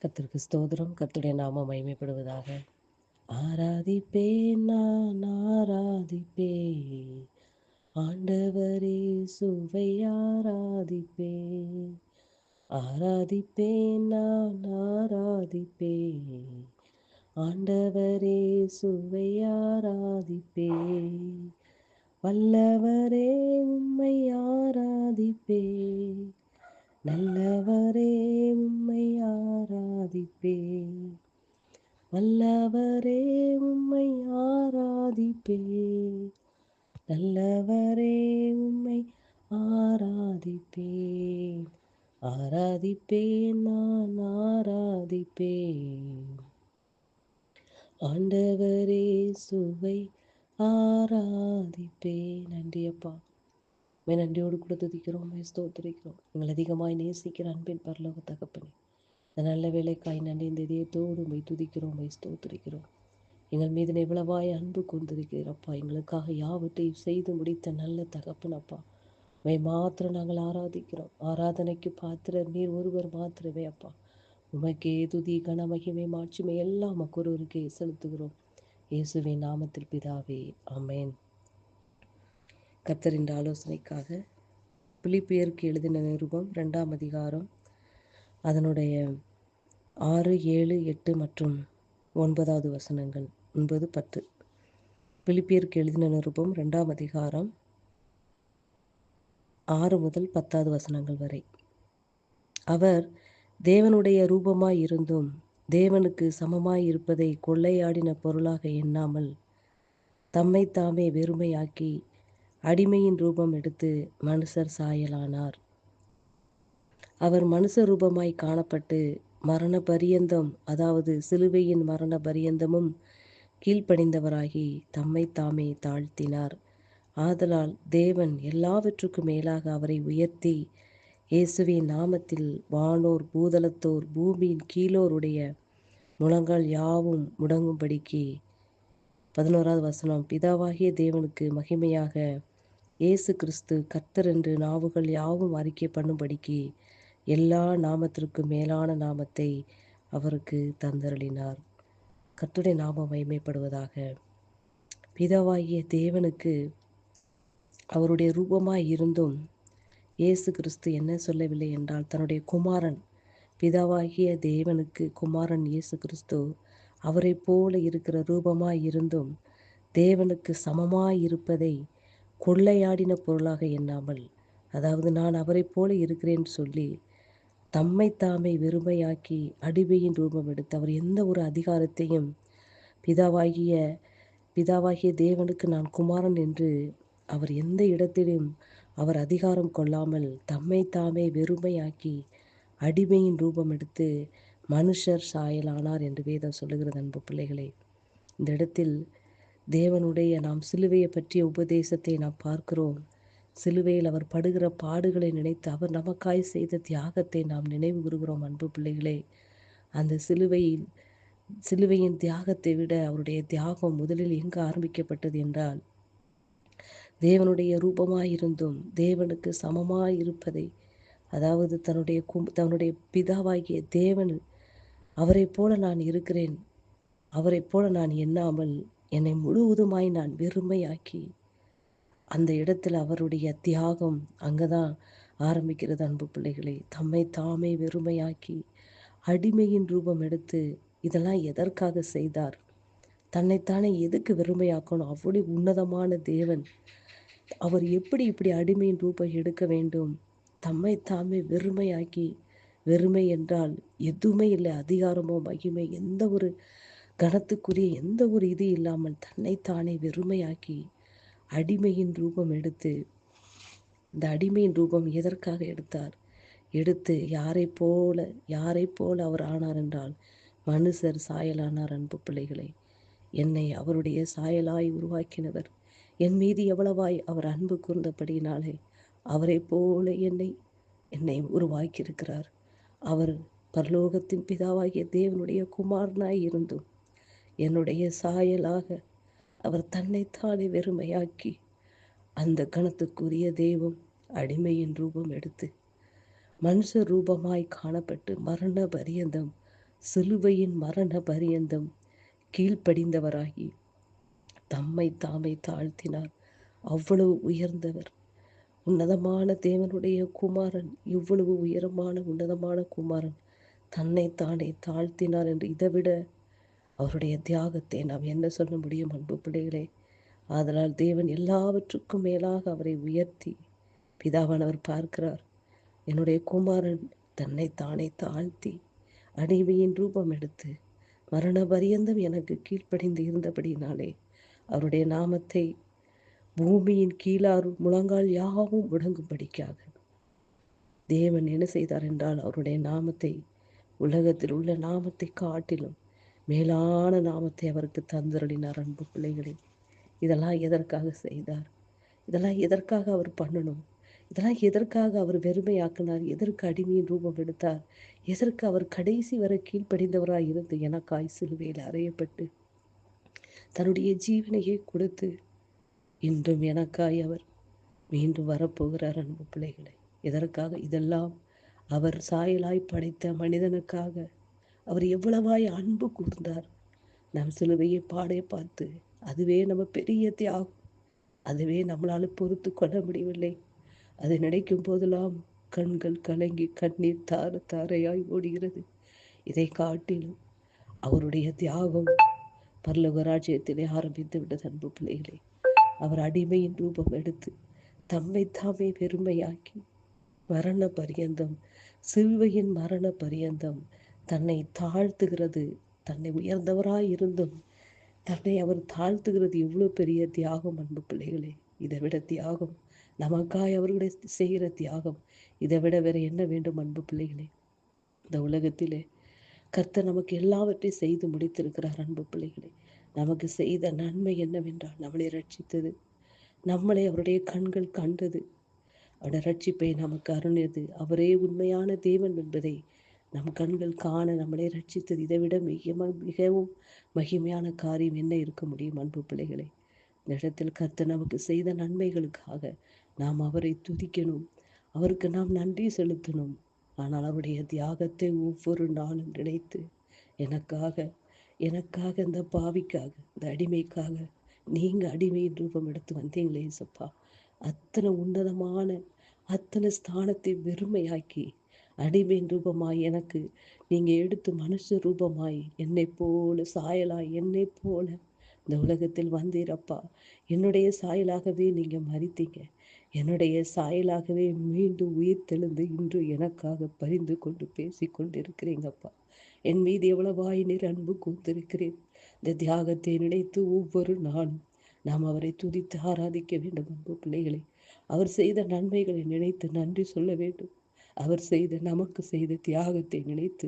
கர்த்தருக்கு ஸ்தோத்திரம். கர்த்தருடைய நாமம் மகிமைப்படுவதாக. ஆராதிப்பேன், நான் ஆராதிப்பேன், ஆண்டவரே சுவை ஆராதிப்பேன். ஆராதிப்பேன், நான் ஆராதிப்பேன், ஆண்டவரே சுவை ஆராதிப்பேன். வல்லவரே உம்மை ஆராதிப்பேன், நல்லவரே உம்மை ஆராதிப்பேன். வல்லவரே உம்மை ஆராதிப்பேன், நல்லவரே உம்மை ஆராதிப்பேன். ஆராதிப்பேன், நான் ஆராதிப்பேன், ஆண்டவரே சுவை ஆராதிப்பேன். நன்றி அப்பா. நன்றியோடு கூட துதிக்கிறோம், ஸ்தோத்திரிக்கிறோம். எங்கள் அதிகமாய் நேசிக்கிற அன்பின் பரலோக தகப்பனே, இந்த நல்ல வேலைக்காய் நன்றி. இந்த இதயத்தோடு உம்மை துதிக்கிறோம், ஸ்தோத்திரிக்கிறோம். எங்கள் மீது எவ்வளவாய் அன்பு கொண்டிருக்கிறப்பா. எங்களுக்காக யாவற்றையும் செய்து முடித்த நல்ல தகப்பன் அப்பா. உம்மை மாத்திரம் நாங்கள் ஆராதிக்கிறோம். ஆராதனைக்கு பாத்திர நீர் ஒருவர் மாத்திரமே அப்பா. உமக்கே துதி கன மகிமை மாட்சிமை எல்லாம் ஒருவருக்கே செலுத்துகிறோம். இயேசுவின் நாமத்தில் பிதாவே, ஆமென். கர்த்தரின் ஆலோசனைக்காக பிலிப்பியருக்கு எழுதின நிருபம் 2ஆம் அதிகாரம் அதனுடைய 6, 7, 8 மற்றும் 9வது வசனங்கள் 9, 10. பிலிப்பியருக்கு எழுதின நிருபம் 2ஆம் அதிகாரம் 6 முதல் 10வது வசனங்கள் வரை. அவர் தேவனுடைய ரூபமாய் இருந்தும் தேவனுக்கு சமமாய் இருப்பதை கொள்ளையாடின பொருளாக எண்ணாமல் தம்மை தாமே வெறுமையாக்கி அடிமையின் ரூபம் எடுத்து மனுஷர் சாயலானார். அவர் மனுஷ ரூபமாய் காணப்பட்டு மரண பரியந்தம், அதாவது சிலுவையின் மரண பரியந்தமும் கீழ்ப்படிந்தவராகி தம்மை தாமே தாழ்த்தினார். ஆதலால் தேவன் எல்லாவற்றுக்கும் மேலாக அவரை உயர்த்தி இயேசுவின் நாமத்தில் வானோர் பூதலத்தோர் பூமியின் கீழோருடைய முழங்கால் யாவும் முடங்கும்படிக்கு 11வது வசனம். பிதாவாகிய தேவனுக்கு மகிமையாக இயேசு கிறிஸ்து கர்த்தர் என்று நாவுகள் யாவும் அறிக்கை பண்ணும்படிக்கு எல்லா நாமத்திற்கும் மேலான நாமத்தை அவருக்கு தந்தருளினார். கர்த்தருடைய நாமம் மகிமைப்படுவதாக. பிதாவாகிய தேவனுக்கு அவருடைய ரூபமாய் இருந்தும் இயேசு கிறிஸ்து என்ன சொல்லவில்லை என்றால், தன்னுடைய குமாரன், பிதாவாகிய தேவனுக்கு குமாரன் இயேசு கிறிஸ்து அவரை போல இருக்கிற ரூபமாய் இருந்தும் தேவனுக்கு சமமாய் இருப்பதை கொள்ளையாடின பொருளாக எண்ணாமல், அதாவது நான் அவரை போல இருக்கிறேன் சொல்லி தம்மை தாமே வெறுமையாக்கி அடிமையின் ரூபம் எடுத்து, அவர் எந்த ஒரு அதிகாரத்தையும் பிதாவாகிய பிதாவாகிய தேவனுக்கு நான் குமாரன் என்று அவர் எந்த இடத்திலும் அவர் அதிகாரம் கொள்ளாமல் தம்மை தாமே வெறுமையாக்கி அடிமையின் ரூபம் எடுத்து மனுஷர் சாயலானார் என்று வேதம் சொல்லுகிறது. அன்பு பிள்ளைகளே, இந்த இடத்தில் தேவனுடைய நாம் சிலுவையை பற்றிய உபதேசத்தை நாம் பார்க்கிறோம். சிலுவையில் அவர் படுகிற பாடுகளை நினைத்து அவர் நமக்காய் செய்த தியாகத்தை நாம் நினைவு கூறுகிறோம். அன்பு பிள்ளைகளே, அந்த சிலுவையின் தியாகத்தை விட அவருடைய தியாகம் முதலில் எங்கு ஆரம்பிக்கப்பட்டது என்றால், தேவனுடைய ரூபமாயிருந்தும் தேவனுக்கு சமமாயிருப்பதை, அதாவது தன்னுடைய பிதாவாகிய தேவன் அவரை போல நான் இருக்கிறேன், அவரை போல நான் எண்ணாமல் என்னை முழுவதுமாய் நான் வெறுமையாக்கி, அந்த இடத்துல அவருடைய தியாகம் அங்கதான் ஆரம்பிக்கிறது. அன்பு பிள்ளைகளே, தம்மை தாமே வெறுமையாக்கி அடிமையின் ரூபம் எடுத்து, இதெல்லாம் எதற்காக செய்தார்? தன்னைத்தானே எதுக்கு வெறுமையாக்கணும்? அவ்வளவு உன்னதமான தேவன் அவர் எப்படி இப்படி அடிமையின் ரூபம் எடுக்க வேண்டும்? தம்மை தாமே வெறுமையாக்கி, வெறுமை என்றால் எதுவுமே இல்லை, அதிகாரமோ மகிமை எந்த ஒரு கனத்துக்குரிய எந்த ஒரு இது இல்லாமல் தன்னைத்தானே வெறுமையாக்கி அடிமையின் ரூபம் எடுத்து, இந்த அடிமையின் ரூபம் எதற்காக எடுத்தார்? எடுத்து யாரை போல அவர் ஆனார் என்றால் மனுஷர் சாயலானார். அன்பு பிள்ளைகளை, என்னை அவருடைய சாயலாய் உருவாக்கினவர், என் மீது எவ்வளவாய் அவர் அன்பு கூர்ந்தபடியினாலே அவரை போல என்னை உருவாக்கியிருக்கிறார். அவர் பரலோகத்தின் பிதாவாகிய தேவனுடைய குமாரனாய் இருந்தும் என்னுடைய சாயலாக அவர் தன்னைத்தானே வெறுமையாக்கி அந்த கணத்துக்குரிய தெய்வம் அடிமையின் ரூபம் எடுத்து மனுஷ ரூபமாய் காணப்பட்டு மரண பரியந்தம் சிலுவையின் மரண பரியந்தம் கீழ்ப்படிந்தவராகி தம்மை தாமே தாழ்த்தினார். அவ்வளவு உயர்ந்தவர், உன்னதமான தேவனுடைய குமாரன், இவ்வளவு உயரமான உன்னதமான குமாரன் தன்னை தானே தாழ்த்தினார் என்று இதைவிட அவருடைய தியாகத்தை நாம் என்ன சொல்ல முடியும் அன்பு பிள்ளைகளே? ஆதலால் தேவன் எல்லாவற்றுக்கும் மேலாக அவரை உயர்த்தி பிதாவானவர் பார்க்கிறார். என்னுடைய குமாரன் தன்னை தானே தாழ்த்தி அடிமையின் ரூபம் எடுத்து மரண பரியந்தம் எனக்கு கீழ்ப்படிந்து இருந்தபடினாலே அவருடைய நாமத்தை பூமியின் கீழாறு முழங்கால் யாவும் முடங்கும்படிக்காக தேவன் என்ன செய்தார் என்றால், அவருடைய நாமத்தை உலகத்தில் உள்ள நாமத்தை காட்டிலும் மேலான நாமத்தை அவருக்கு தந்தருளினார். அன்பு பிள்ளைகளே, இதெல்லாம் எதற்காக செய்தார்? இதெல்லாம் எதற்காக அவர் பண்ணணும்? இதெல்லாம் எதற்காக அவர் வெறுமையாக்கினார்? எதற்கு அடிமையின் ரூபம் எடுத்தார்? எதற்கு அவர் கடைசி வரை கீழ்ப்படிந்தவராய் இருந்து எனக்காய் சிலுவையில் அறையப்பட்டு தன்னுடைய ஜீவனையே கொடுத்து இன்றும் எனக்காய் அவர் மீண்டும் வரப்போகிறார். அன்பு பிள்ளைகளை, எதற்காக? இதெல்லாம் அவர் சாயலாய் படைத்த மனிதனுக்காக அவர் எவ்வளவாய் அன்பு கூர்ந்தார். நம் சிலுவையை பாடைய பார்த்து அதுவே நம்ம பெரிய தியாகம். அதுவே நம்மளால பொறுத்து கொள்ள முடியவில்லை. அதை நினைக்கும் போதெல்லாம் கண்கள் கலங்கி கண்ணீர் தார தாரையாய் ஓடுகிறது. இதை காட்டிலும் அவருடைய தியாகம் பரலோக ராஜ்யத்திலே ஆரம்பித்து விட்டது. அன்பு பிள்ளைகளே, அவர் அடிமையின் ரூபம் எடுத்து தம்மை தாமே பெருமையாக்கி மரண பரியந்தம், சிலுவையின் மரண பரியந்தம் தன்னை தாழ்த்துகிறது. தன்னை உயர்ந்தவராய் இருந்தும் தன்னை அவர் தாழ்த்துகிறது. எவ்வளவு பெரிய தியாகம் அன்பு பிள்ளைகளே! இதை விட தியாகம், நமக்காய் அவர்களுடைய செய்கிற தியாகம், இதை விட வேற என்ன வேண்டும் அன்பு பிள்ளைகளே? இந்த உலகத்திலே கர்த்தர் நமக்கு எல்லாவற்றையும் செய்து முடித்திருக்கிறார். அன்பு பிள்ளைகளே, நமக்கு செய்த நன்மை என்னவென்றால் நம்மளை ரட்சித்தது, நம்மளை அவருடைய கண்கள் கண்டது, அவருடைய ரட்சிப்பை நமக்கு அருளியது, அவரே உண்மையான தேவன் என்பதை நம் கண்கள் காண நம்மளை ரட்சித்தது. இதை விட மிகவும் மகிமையான காரியம் என்ன இருக்க முடியும் அன்பு பிள்ளைகளே? இந்த இடத்தில் கர்த்தர் நமக்கு செய்த நன்மைகளுக்காக நாம் அவரை துதிக்கணும், அவருக்கு நாம் நன்றி செலுத்தணும். ஆனால் அவருடைய தியாகத்தை ஒவ்வொரு நாளும் நினைத்து எனக்காக இந்த பாவிக்காக, இந்த அடிமைக்காக நீங்க அடிமையின் ரூபம் எடுத்து வந்தீங்களே சப்பா, அத்தனை உன்னதமான அத்தனை ஸ்தானத்தை வெறுமையாக்கி அடிமையின் ரூபமாய் எனக்கு நீங்க எடுத்து மனுஷ ரூபமாய் என்னை போல சாயலாய் என்னை போல இந்த உலகத்தில் வந்தீரப்பா. என்னுடைய சாயலாகவே நீங்க மரித்தீங்க, என்னுடைய சாயலாகவே மீண்டும் உயிர் தெழுந்து இன்று எனக்காக பரிந்து கொண்டு பேசி கொண்டிருக்கிறீங்கப்பா. என் மீது எவ்வளவாய் நீர் அன்பு கூர்ந்திருக்கிறேன். இந்த தியாகத்தை நினைத்து ஒவ்வொரு நாளும் நாம் அவரை துதித்து ஆராதிக்க வேண்டும் அன்பு பிள்ளைகளை. அவர் செய்த நன்மைகளை நினைத்து நன்றி சொல்ல வேண்டும். அவர் நமக்கு செய்த தியாகத்தை நினைத்து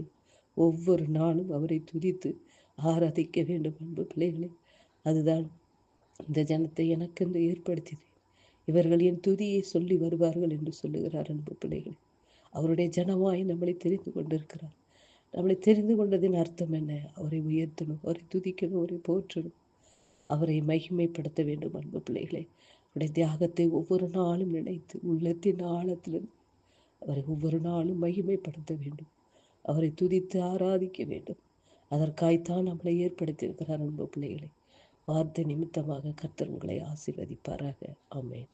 ஒவ்வொரு நாளும் அவரை துதித்து ஆராதிக்க வேண்டும் அன்பு பிள்ளைகளே. அதுதான் இந்த ஜனத்தை எனக்கென்று ஏற்படுத்தியது. இவர்கள் என் துதியை சொல்லி வருவார்கள் என்று சொல்லுகிறார் அன்பு பிள்ளைகளே. அவருடைய ஜனமாய் நம்மளை தெரிந்து கொண்டிருக்கிறார். நம்மளை தெரிந்து கொண்டதின் அர்த்தம் என்ன? அவரை உயர்த்தணும், அவரை துதிக்கணும், அவரை போற்றணும், அவரை மகிமைப்படுத்த வேண்டும் அன்பு பிள்ளைகளே. அவருடைய தியாகத்தை ஒவ்வொரு நாளும் நினைத்து உள்ளத்தின் ஆழத்திலிருந்து அவரை ஒவ்வொரு நாளும் மகிமைப்படுத்த வேண்டும், அவரை துதித்து ஆராதிக்க வேண்டும். அதற்காய்த்தான் நம்மளை ஏற்படுத்தியிருக்கிறார் அன்பு பிள்ளைகளை. வார்த்தை நிமித்தமாக கர்த்தர் உங்களை ஆசீர்வதிப்பாராக. ஆமென்.